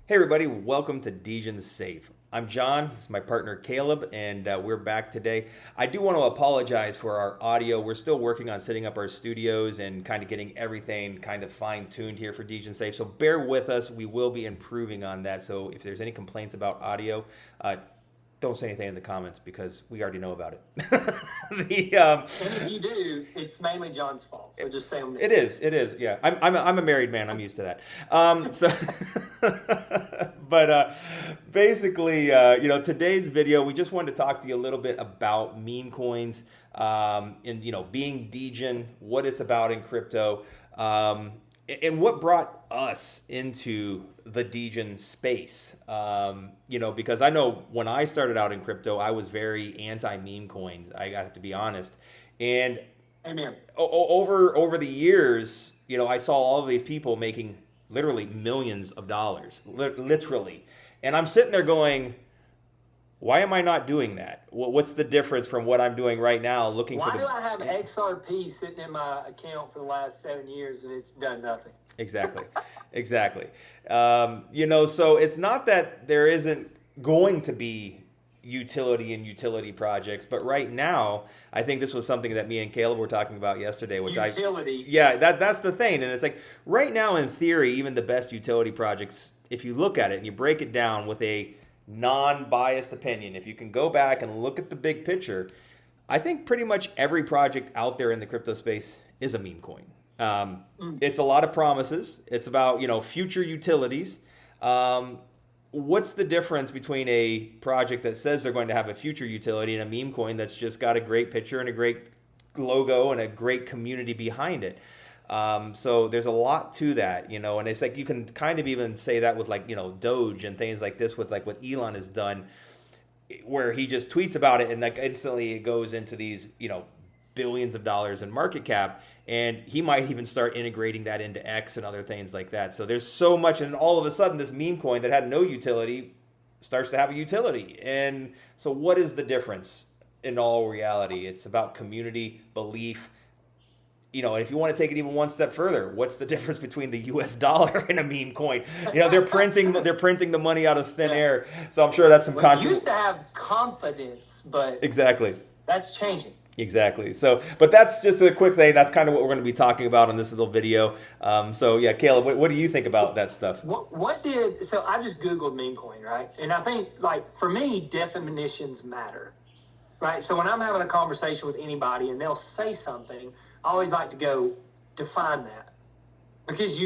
Hey everybody, welcome to Degen Safe. I'm John, this is my partner Caleb, and we're back today. I do want to apologize for our audio. We're still working on setting up our studios and kind of getting everything kind of fine-tuned here for Degen Safe, so bear with us. We will be improving on that, so if there's any complaints about audio, don't say anything in the comments because we already know about it. the And if you do, it's mainly John's fault. So just say I'm it is. Yeah, I'm a married man. I'm used to that. So, but basically, today's video, we just wanted to talk to you a little bit about meme coins, and being Degen, what it's about in crypto, and what brought us into the Degen space. Because I know when I started out in crypto, I was very anti meme coins. I have to be honest, and Amen. over the years, I saw all of these people making literally millions of dollars, literally, and I'm sitting there going, why am I not doing that? What's the difference from what I'm doing right now? Looking for Why do the I have XRP sitting in my account for the last 7 years and it's done nothing? exactly, exactly. So it's not that there isn't going to be utility and utility projects, but right now, I think this was something that me and Caleb were talking about yesterday, which Utility. yeah, that's the thing, and it's like right now, in theory, even the best utility projects, if you look at it and you break it down with a non-biased opinion, if you can go back and look at the big picture, I think pretty much every project out there in the crypto space is a meme coin. It's a lot of promises. It's about future utilities. What's the difference between a project that says they're going to have a future utility and a meme coin that's just got a great picture and a great logo and a great community behind it? So there's a lot to that, and it's like you can kind of even say that with like Doge and things like this with like what Elon has done, where he just tweets about it and like instantly it goes into these billions of dollars in market cap, and he might even start integrating that into X and other things like that. So there's so much, and all of a sudden this meme coin that had no utility starts to have a utility. And so what is the difference? In all reality, it's about community belief. And if you want to take it even one step further, what's the difference between the US dollar and a meme coin? They're printing the money out of thin Yeah. air. So I'm sure that's some We used to have confidence, but exactly. that's changing. Exactly. So, but that's just a quick thing. That's kind of what we're going to be talking about in this little video. So yeah, Caleb, what do you think about that stuff? So I just Googled meme coin, right? And I think, like, for me, definitions matter, right? So when I'm having a conversation with anybody and they'll say something, I always like to go define that, because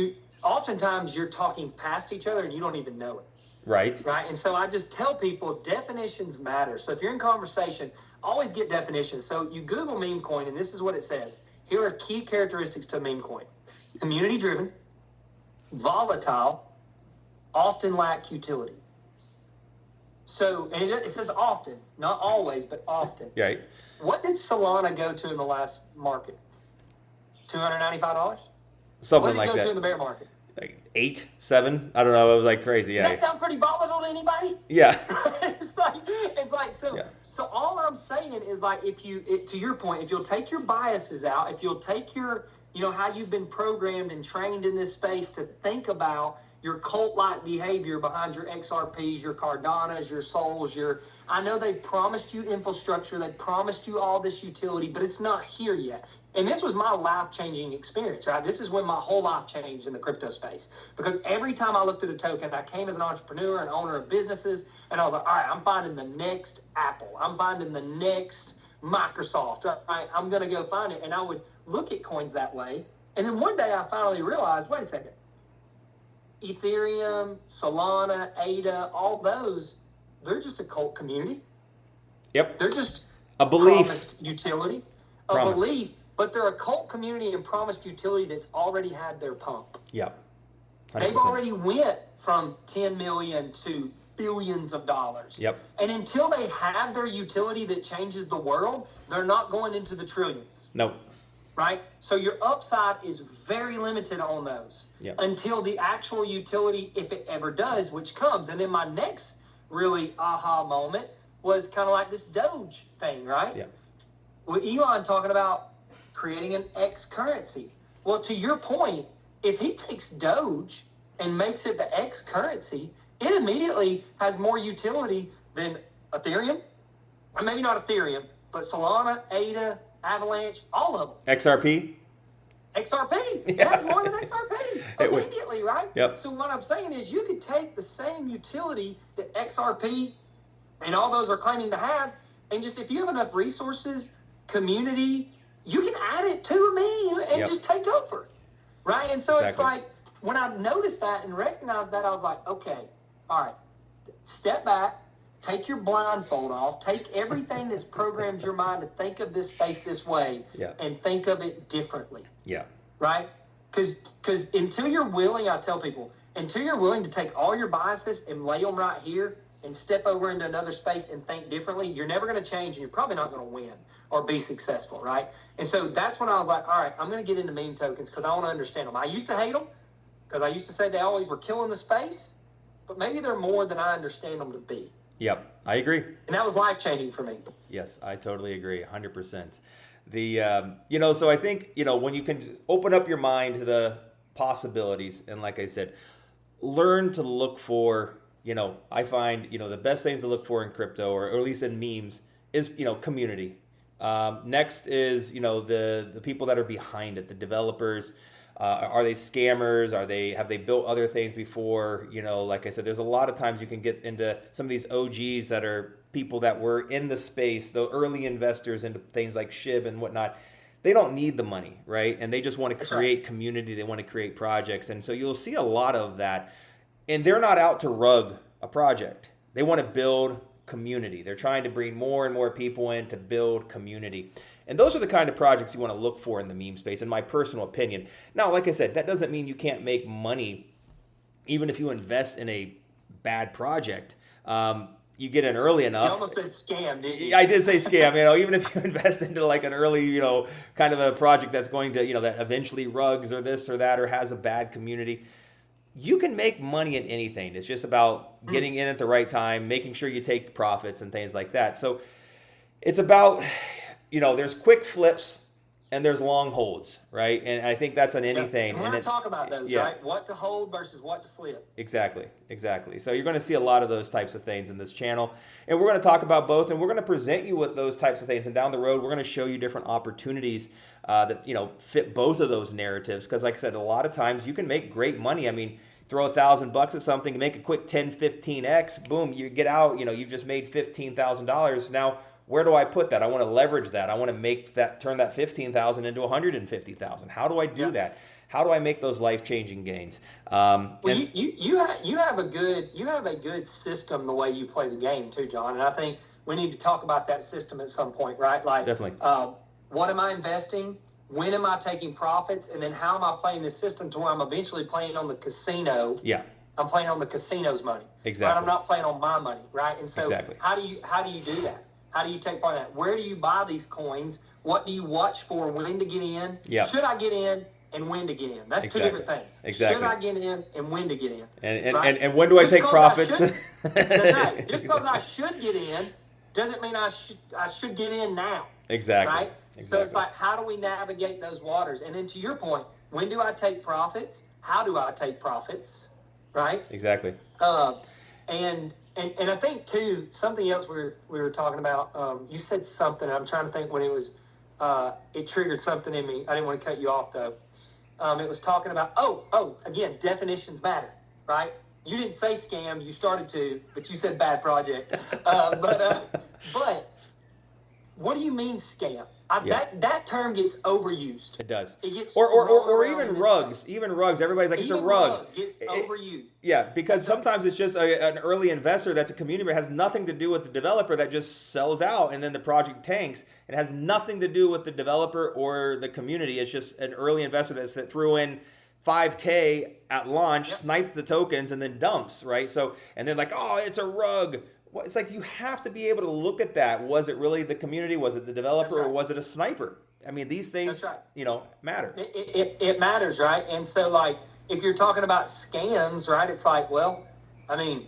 oftentimes you're talking past each other and you don't even know it. Right. Right. And so I just tell people definitions matter. So if you're in conversation, always get definitions. So you Google meme coin and this is what it says. Here are key characteristics to meme coin: community driven, volatile, often lack utility. So, and it says often, not always, but often. Right. What did Solana go to in the last market? $295? Something What did like it go that. to in the bear market? Like 8, 7. I don't know. It was like crazy. Does Yeah. that sound pretty volatile to anybody? Yeah. it's like so. Yeah. So all I'm saying is, like, to your point, if you'll take your biases out, if you'll take your how you've been programmed and trained in this space to think about your cult-like behavior behind your XRPs, your Cardanas, your Souls, I know they promised you infrastructure, they promised you all this utility, but it's not here yet. And this was my life-changing experience, right? This is when my whole life changed in the crypto space. Because every time I looked at a token, I came as an entrepreneur and owner of businesses, and I was like, all right, I'm finding the next Apple. I'm finding the next Microsoft, right? I'm going to go find it. And I would look at coins that way. And then one day I finally realized, wait a second. Ethereum, Solana, ADA, all those, they're just a cult community. Yep. They're just A belief. promised utility, Promised. belief, but they're a cult community and promised utility that's already had their pump. Yep. 100%. They've already went from 10 million to billions of dollars. Yep. And until they have their utility that changes the world, they're not going into the trillions. No. Right? So your upside is very limited on those. Yep. Until the actual utility, if it ever does, which comes. And then my next really aha moment was kind of like this Doge thing, right? Yeah. With Elon talking about creating an X currency. Well, to your point, if he takes Doge and makes it the X currency, it immediately has more utility than Ethereum, or maybe not Ethereum, but Solana, ADA, Avalanche, all of them. XRP. XRP. It Yeah. has more than XRP immediately, right? Yep. So what I'm saying is you could take the same utility that XRP and all those are claiming to have, and just if you have enough resources, community, you can add it to a meme and just take over, right? And so it's like, when I noticed that and recognized that, I was like, okay, all right, step back, take your blindfold off, take everything that's programmed your mind to think of this space this way, and think of it differently. Yeah. Right? Because until you're willing, I tell people, until you're willing to take all your biases and lay them right here and step over into another space and think differently, you're never going to change and you're probably not going to win or be successful, right? And so that's when I was like, all right, I'm going to get into meme tokens because I want to understand them. I used to hate them because I used to say they always were killing the space, but maybe they're more than I understand them to be. Yep, I agree. And that was life-changing for me. Yes, I totally agree, 100%. So I think, when you can open up your mind to the possibilities, and like I said, learn to look for, I find, the best things to look for in crypto, or at least in memes, is, community. Next is, the people that are behind it, the developers. Are they scammers? Have they built other things before? Like I said, there's a lot of times you can get into some of these OGs that are people that were in the space, the early investors into things like Shib and whatnot. They don't need the money, right? And they just want to create community. They want to create projects. And so you'll see a lot of that. And they're not out to rug a project. They want to build community. They're trying to bring more and more people in to build community. And those are the kind of projects you want to look for in the meme space, in my personal opinion. Now, like I said, that doesn't mean you can't make money even if you invest in a bad project. You get in early enough. You almost said scam, didn't you? I did say scam. Even if you invest into like an early, kind of a project that's going to, that eventually rugs or this or that or has a bad community, you can make money in anything. It's just about getting in at the right time, making sure you take profits and things like that. So it's about, there's quick flips and there's long holds, right? And I think that's on anything. And we're going to talk about those, right? What to hold versus what to flip. Exactly. So you're going to see a lot of those types of things in this channel. And we're going to talk about both, and we're going to present you with those types of things. And down the road, we're going to show you different opportunities that, fit both of those narratives. Because like I said, a lot of times you can make great money. I mean, throw $1,000 at something, make a quick 10, 15x, boom, you get out, you've just made $15,000. Now, where do I put that? I want to leverage that. I want to turn that 15,000 into 150,000. How do I do that? How do I make those life-changing gains? You have a good system the way you play the game too, John. And I think we need to talk about that system at some point, right? Like, definitely. What am I investing? When am I taking profits? And then how am I playing this system to where I'm eventually playing on the casino? Yeah. I'm playing on the casino's money. Exactly. Right? I'm not playing on my money, right? And so how do you do that? How do you take part of that? Where do you buy these coins? What do you watch for? When to get in? Yeah. Should I get in? And when to get in? That's two different things. Exactly. Should I get in and when to get in? And when do I take profits? That's right. Just because I should get in doesn't mean I should get in now. Exactly. Right? So it's like, how do we navigate those waters? And then to your point, when do I take profits? How do I take profits? Right? Exactly. And I think too, something else we were talking about. You said something. I'm trying to think when it was. It triggered something in me. I didn't want to cut you off though. It was talking about again, definitions matter, right? You didn't say scam. You started to, but you said bad project. But what do you mean scam? That term gets overused. It does. It gets or even rugs. Space. Even rugs. Everybody's like, it's a rug. Rug gets overused. Yeah, because sometimes it's just an early investor that's a community member. It has nothing to do with the developer that just sells out and then the project tanks. It has nothing to do with the developer or the community. It's just an early investor that threw in $5K at launch, sniped the tokens, and then dumps, right? So, and then like, oh, it's a rug. It's like you have to be able to look at that. Was it really the community? Was it the developer? Or was it a sniper? I mean, these things, matter. It matters, right? And so, like, if you're talking about scams, right, it's like, well, I mean,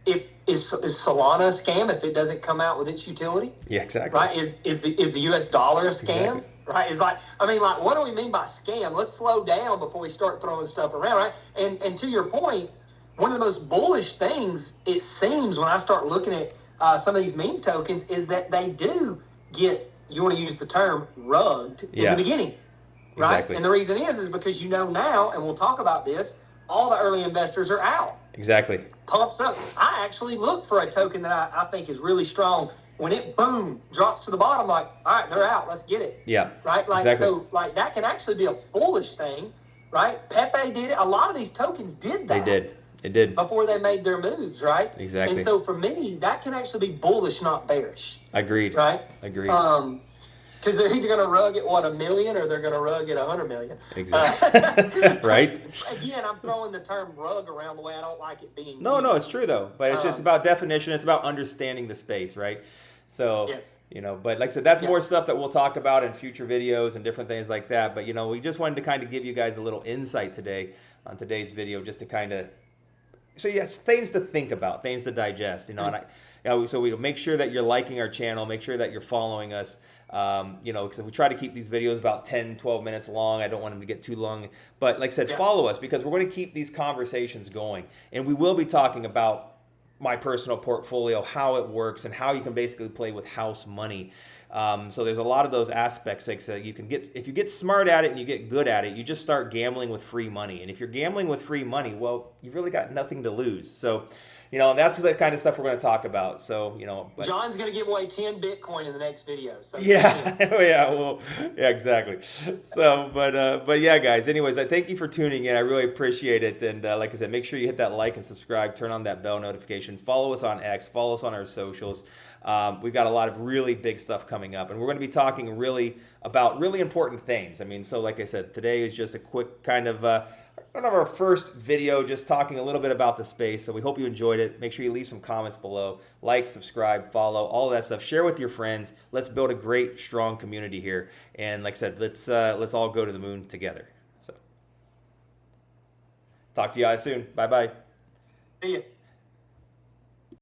is Solana a scam if it doesn't come out with its utility? Yeah, exactly. Right? Is the US dollar a scam? Exactly. Right? It's like, I mean, like, what do we mean by scam? Let's slow down before we start throwing stuff around, right? And to your point, one of the most bullish things, it seems, when I start looking at some of these meme tokens, is that they do get, you want to use the term, rugged in the beginning. Right? Exactly. And the reason is because now, and we'll talk about this, all the early investors are out. Exactly. Pumps up. I actually look for a token that I think is really strong. When it, boom, drops to the bottom, like, all right, they're out. Let's get it. Yeah. Right? Like, exactly. So, like, that can actually be a bullish thing, right? Pepe did it. A lot of these tokens did that. They did. It did. Before they made their moves, right? Exactly. And so, for me, that can actually be bullish, not bearish. Agreed. Right? Agreed. Because they're either going to rug at, what, 1 million, or they're going to rug at 100 million. Exactly. Right? Again, I'm throwing the term rug around the way I don't like it being No, used. it's true, though. But it's just about definition. It's about understanding the space, right? So, yes. But like I said, that's more stuff that we'll talk about in future videos and different things like that. But, we just wanted to kind of give you guys a little insight today on today's video, just to kind of, so yes, things to think about, things to digest, and so we make sure that you're liking our channel, make sure that you're following us, because we try to keep these videos about 10, 12 minutes long. I don't want them to get too long, but like I said, follow us, because we're going to keep these conversations going, and we will be talking about my personal portfolio, how it works, and how you can basically play with house money. So there's a lot of those aspects, like so you can get, if you get smart at it and you get good at it, you just start gambling with free money. And if you're gambling with free money, well, you've really got nothing to lose. So, and that's the kind of stuff we're going to talk about. So, but John's going to give away 10 Bitcoin in the next video. So exactly. So, but yeah, guys, anyways, I thank you for tuning in. I really appreciate it. And like I said, make sure you hit that like and subscribe, turn on that bell notification, follow us on X, follow us on our socials. We've got a lot of really big stuff coming up, and we're going to be talking really about really important things. So like I said, today is just a quick kind of one of our first video, just talking a little bit about the space. So we hope you enjoyed it. Make sure you leave some comments below, like, subscribe, follow, all of that stuff. Share with your friends. Let's build a great, strong community here. And like I said, let's all go to the moon together. So talk to you guys soon. Bye bye. See ya.